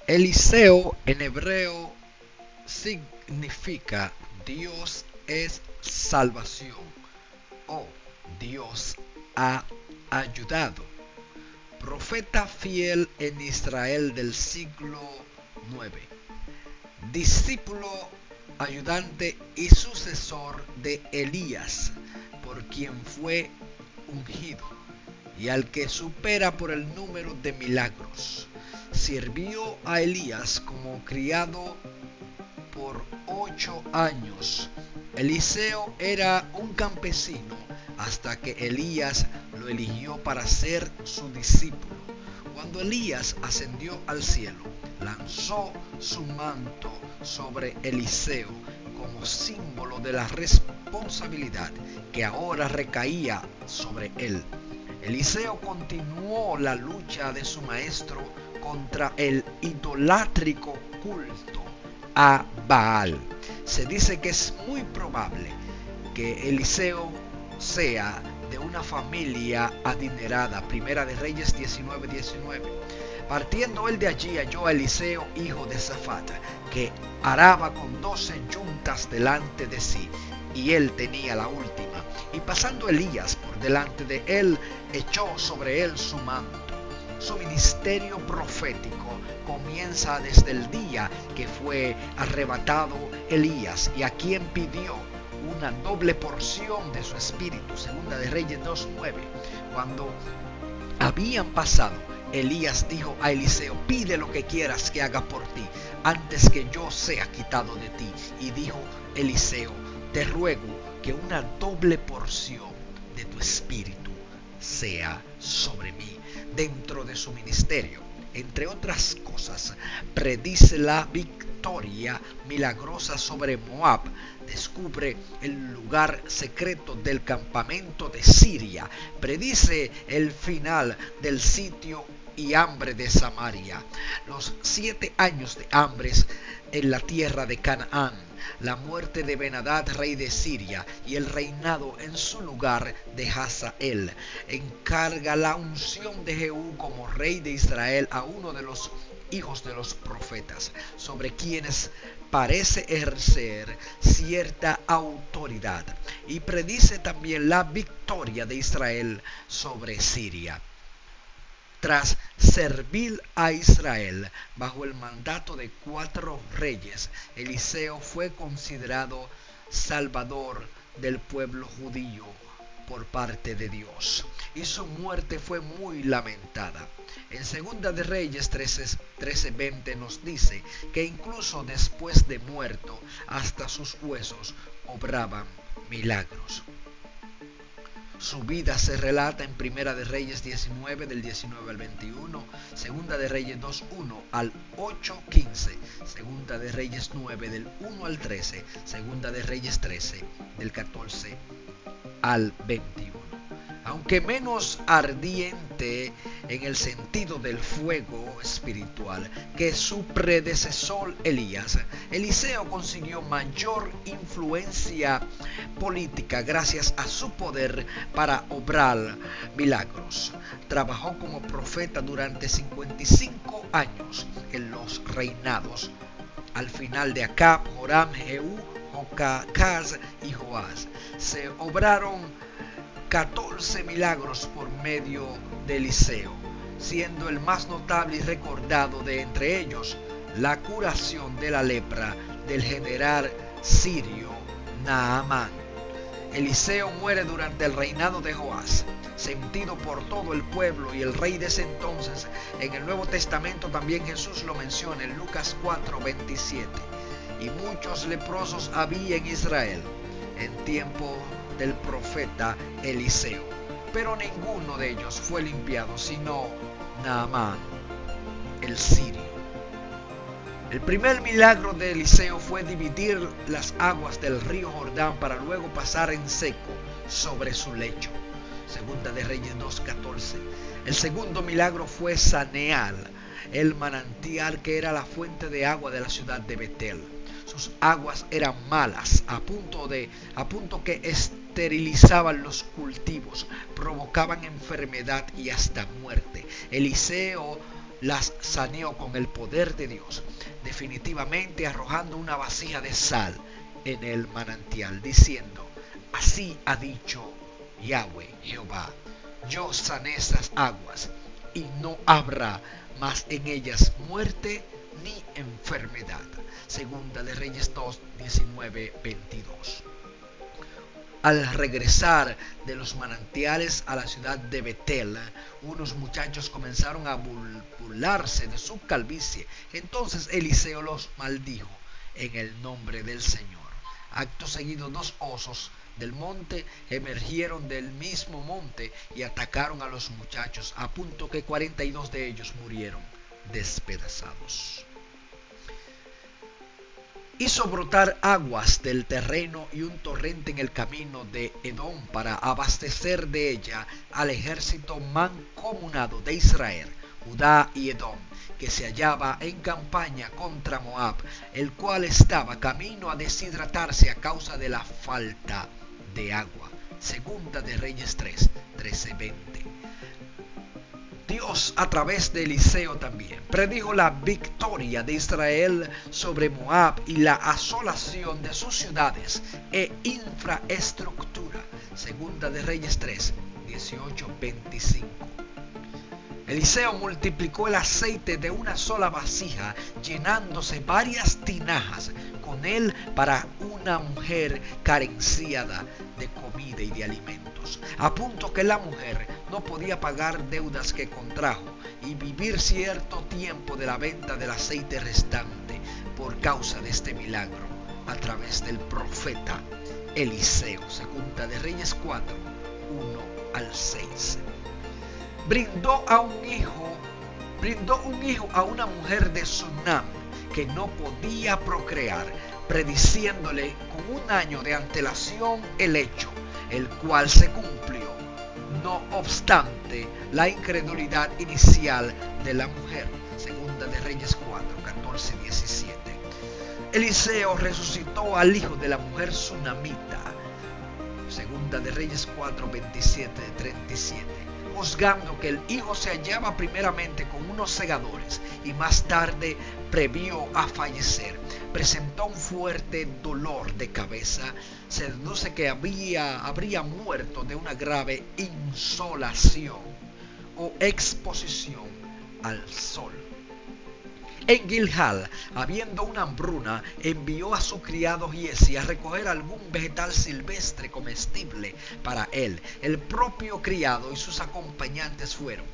Eliseo en hebreo significa Dios es salvación o Dios ha ayudado. Profeta fiel en Israel del siglo IX, discípulo, ayudante y sucesor de Elías, por quien fue ungido, y al que supera por el número de milagros. Sirvió a Elías como criado por 8 años. Eliseo era un campesino hasta que Elías lo eligió para ser su discípulo. Cuando Elías ascendió al cielo, lanzó su manto sobre Eliseo como símbolo de la responsabilidad que ahora recaía sobre él. Eliseo continuó la lucha de su maestro contra el idolátrico culto a Baal. Se dice que es muy probable que Eliseo sea de una familia adinerada. Primera de Reyes 19:19. Partiendo él de allí, halló a Eliseo, hijo de Safat, que araba con 12 yuntas delante de sí, y él tenía la última. Y pasando Elías por delante de él, echó sobre él su manto. Su ministerio profético comienza desde el día que fue arrebatado Elías, y a quien pidió una doble porción de su espíritu. Segunda de Reyes 2:9. Cuando habían pasado, Elías dijo a Eliseo: pide lo que quieras que haga por ti, antes que yo sea quitado de ti. Y dijo Eliseo: te ruego que una doble porción de tu espíritu sea sobre mí. Dentro de su ministerio, entre otras cosas, predice la victoria milagrosa sobre Moab, descubre el lugar secreto del campamento de Siria, predice el final del sitio y hambre de Samaria, los 7 años de hambres en la tierra de Canaán, la muerte de Ben-Hadad, rey de Siria, y el reinado en su lugar de Hazael. Encarga la unción de Jehú como rey de Israel a uno de los hijos de los profetas, sobre quienes parece ejercer cierta autoridad, y predice también la victoria de Israel sobre Siria. Tras servir a Israel bajo el mandato de 4 reyes, Eliseo fue considerado salvador del pueblo judío por parte de Dios, y su muerte fue muy lamentada. En Segunda de Reyes 13:20 nos dice que incluso después de muerto, hasta sus huesos obraban milagros. Su vida se relata en Primera de Reyes 19, del 19 al 21, Segunda de Reyes 2:1 al 8:15, Segunda de Reyes 9, del 1 al 13, Segunda de Reyes 13, del 14 al 21. Aunque menos ardiente en el sentido del fuego espiritual que su predecesor Elías, Eliseo consiguió mayor influencia política gracias a su poder para obrar milagros. Trabajó como profeta durante 55 años en los reinados al final de Acab, Joram, Jehú, Jocacaz y Joás. Se obraron 14 milagros por medio de Eliseo, siendo el más notable y recordado de entre ellos la curación de la lepra del general sirio Naamán. Eliseo muere durante el reinado de Joás, sentido por todo el pueblo y el rey de ese entonces. En el Nuevo Testamento también Jesús lo menciona en Lucas 4:27. Y muchos leprosos había en Israel en tiempo del profeta Eliseo, pero ninguno de ellos fue limpiado, sino Naamán, el sirio. El primer milagro de Eliseo fue dividir las aguas del río Jordán para luego pasar en seco sobre su lecho. Segunda de Reyes 2:14. El segundo milagro fue sanear el manantial que era la fuente de agua de la ciudad de Betel. Sus aguas eran malas, a punto que esterilizaban los cultivos, provocaban enfermedad y hasta muerte. Eliseo las saneó con el poder de Dios, definitivamente arrojando una vasija de sal en el manantial, diciendo: así ha dicho Yahweh Jehová, yo sané estas aguas, y no habrá más en ellas muerte ni enfermedad. Segunda de Reyes 2, 19, 22. Al regresar de los manantiales a la ciudad de Betel, unos muchachos comenzaron a burlarse de su calvicie. Entonces Eliseo los maldijo en el nombre del Señor. Acto seguido, 2 osos del monte emergieron del mismo monte y atacaron a los muchachos, a punto que 42 de ellos murieron despedazados. Hizo brotar aguas del terreno y un torrente en el camino de Edom para abastecer de ella al ejército mancomunado de Israel, Judá y Edom, que se hallaba en campaña contra Moab, el cual estaba camino a deshidratarse a causa de la falta de agua. Segunda de Reyes 3, 13-20. Dios, a través de Eliseo también, predijo la victoria de Israel sobre Moab y la asolación de sus ciudades e infraestructura. Segunda de Reyes 3, 18-25. Eliseo multiplicó el aceite de una sola vasija, llenándose varias tinajas con él para una mujer carenciada de comida y de alimentos, a punto que la mujer no podía pagar deudas que contrajo y vivir cierto tiempo de la venta del aceite restante por causa de este milagro a través del profeta Eliseo. Segunda de Reyes 4, 1-6. Brindó un hijo a una mujer de Sunam que no podía procrear, prediciéndole con 1 año de antelación el hecho, el cual se cumplió, no obstante la incredulidad inicial de la mujer. Segunda de Reyes 4, 14-17. Eliseo resucitó al hijo de la mujer sunamita. Segunda de Reyes 4, 27-37. Juzgando que el hijo se hallaba primeramente con unos segadores y más tarde, previo a fallecer, presentó un fuerte dolor de cabeza, se deduce que habría muerto de una grave insolación o exposición al sol. En Gilgal, habiendo una hambruna, envió a su criado Giesi a recoger algún vegetal silvestre comestible para él. El propio criado y sus acompañantes fueron.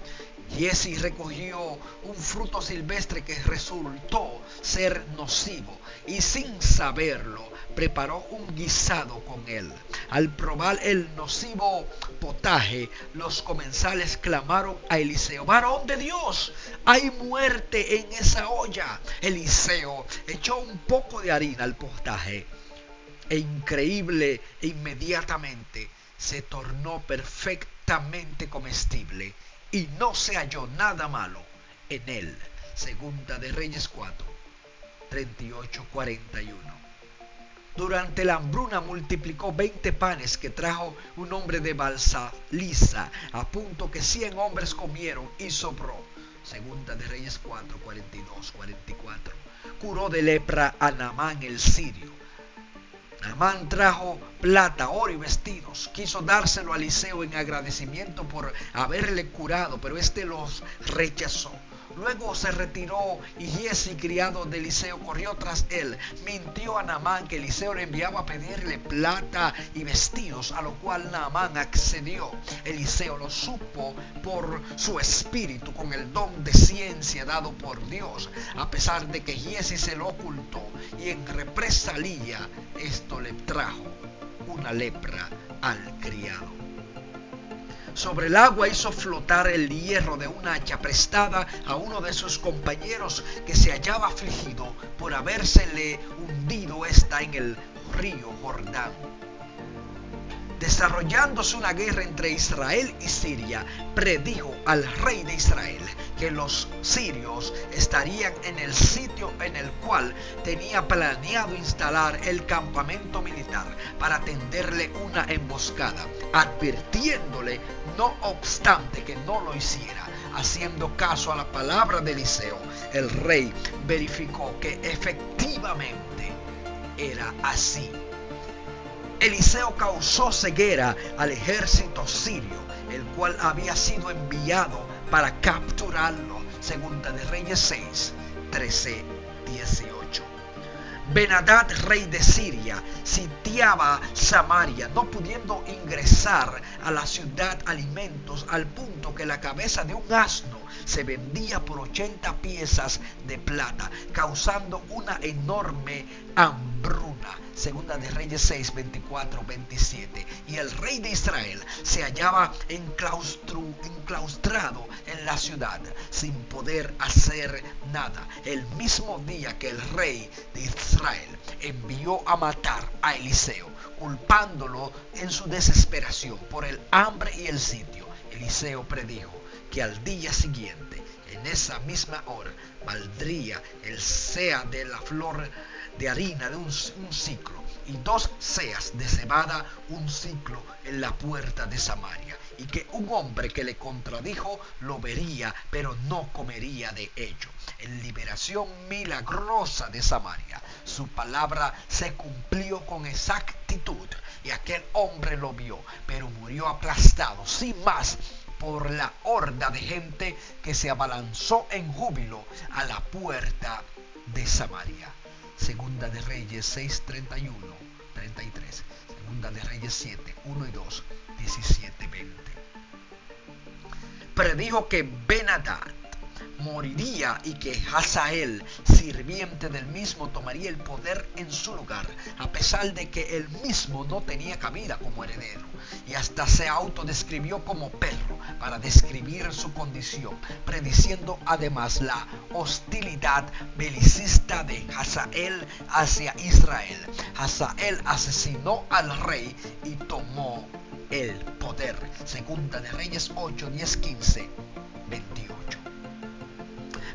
Giesi recogió un fruto silvestre que resultó ser nocivo y sin saberlo preparó un guisado con él. Al probar el nocivo potaje, los comensales clamaron a Eliseo: varón de Dios, hay muerte en esa olla. Eliseo echó un poco de harina al potaje e inmediatamente se tornó perfectamente comestible y no se halló nada malo en él. Segunda de Reyes 4, 38-41. Durante la hambruna multiplicó 20 panes que trajo un hombre de Balsalisa, a punto que 100 hombres comieron y sobró. Segunda de Reyes 4, 42-44. Curó de lepra a Naamán el sirio. Naamán trajo plata, oro y vestidos. Quiso dárselo a Eliseo en agradecimiento por haberle curado, pero éste los rechazó. Luego se retiró y Giesi, criado de Eliseo, corrió tras él. Mintió a Naamán que Eliseo le enviaba a pedirle plata y vestidos, a lo cual Naamán accedió. Eliseo lo supo por su espíritu, con el don de ciencia dado por Dios, a pesar de que Giesi se lo ocultó, y en represalia esto le trajo una lepra al criado. Sobre el agua hizo flotar el hierro de una hacha prestada a uno de sus compañeros que se hallaba afligido por habérsele hundido esta en el río Jordán. Desarrollándose una guerra entre Israel y Siria, predijo al rey de Israel que los sirios estarían en el sitio en el cual tenía planeado instalar el campamento militar para tenderle una emboscada, advirtiéndole no obstante que no lo hiciera, haciendo caso a la palabra de Eliseo, el rey verificó que efectivamente era así. Eliseo causó ceguera al ejército sirio, el cual había sido enviado para capturarlo. Segunda de Reyes 6, 13, 18. Ben-Hadad, rey de Siria, sitiaba Samaria, no pudiendo ingresar a la ciudad alimentos, al punto que la cabeza de un asno se vendía por 80 piezas de plata, causando una enorme hambruna. Segunda de Reyes 6, 24, 27. Y el rey de Israel se hallaba enclaustrado en la ciudad, sin poder hacer nada. El mismo día que el rey de Israel envió a matar a Eliseo, culpándolo en su desesperación por el hambre y el sitio, Eliseo predijo que al día siguiente, en esa misma hora, valdría el sea de la flor de harina de un ciclo y 2 seas de cebada un ciclo en la puerta de Samaria, y que un hombre que le contradijo lo vería, pero no comería de ello. En liberación milagrosa de Samaria, su palabra se cumplió con exactitud, y aquel hombre lo vio, pero murió aplastado sin más por la horda de gente que se abalanzó en júbilo a la puerta de Samaria. Segunda de Reyes 6, 31, 33. Segunda de Reyes 7, 1 y 2, 17, 20. Predijo que Ben-Hadad moriría y que Hazael, sirviente del mismo, tomaría el poder en su lugar, a pesar de que él mismo no tenía cabida como heredero, y hasta se autodescribió como perro para describir su condición, prediciendo además la hostilidad belicista de Hazael hacia Israel. Hazael asesinó al rey y tomó el poder. Segunda de Reyes 8, 10, 15, 28.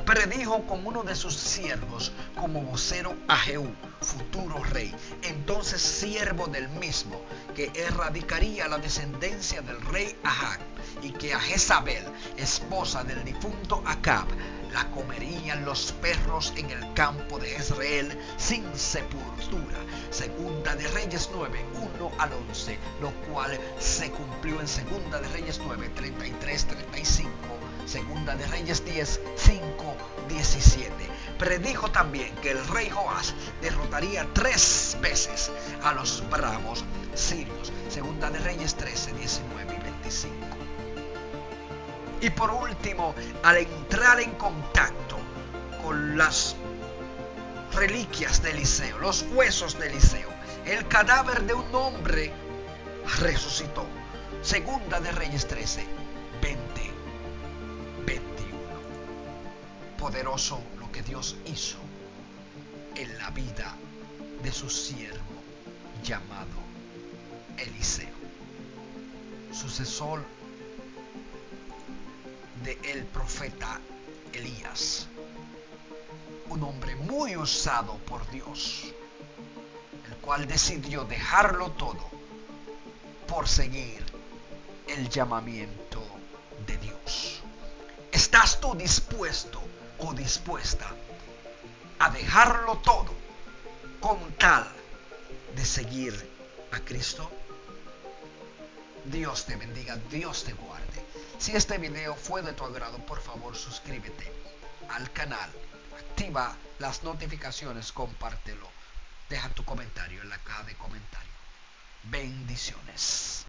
Predijo con uno de sus siervos como vocero a Jehú, futuro rey, entonces siervo del mismo, que erradicaría la descendencia del rey Ahab, y que a Jezabel, esposa del difunto Acab, la comerían los perros en el campo de Jezreel sin sepultura. Segunda de Reyes 9, 1 al 11, lo cual se cumplió en Segunda de Reyes 9, 33, 35. Segunda de Reyes 10, 5, 17. Predijo también que el rey Joás derrotaría 3 veces a los bravos sirios. Segunda de Reyes 13, 19 y 25. Y por último, al entrar en contacto con las reliquias de Eliseo, los huesos de Eliseo, el cadáver de un hombre resucitó. Segunda de Reyes 13, 20, 21. Poderoso lo que Dios hizo en la vida de su siervo llamado Eliseo, sucesor de el profeta Elías, un hombre muy usado por Dios, el cual decidió dejarlo todo por seguir el llamamiento de Dios. ¿Estás tú dispuesto o dispuesta a dejarlo todo con tal de seguir a Cristo? Dios te bendiga, Dios te guarde. Si este video fue de tu agrado, por favor suscríbete al canal, activa las notificaciones, compártelo, deja tu comentario en la caja de comentarios. Bendiciones.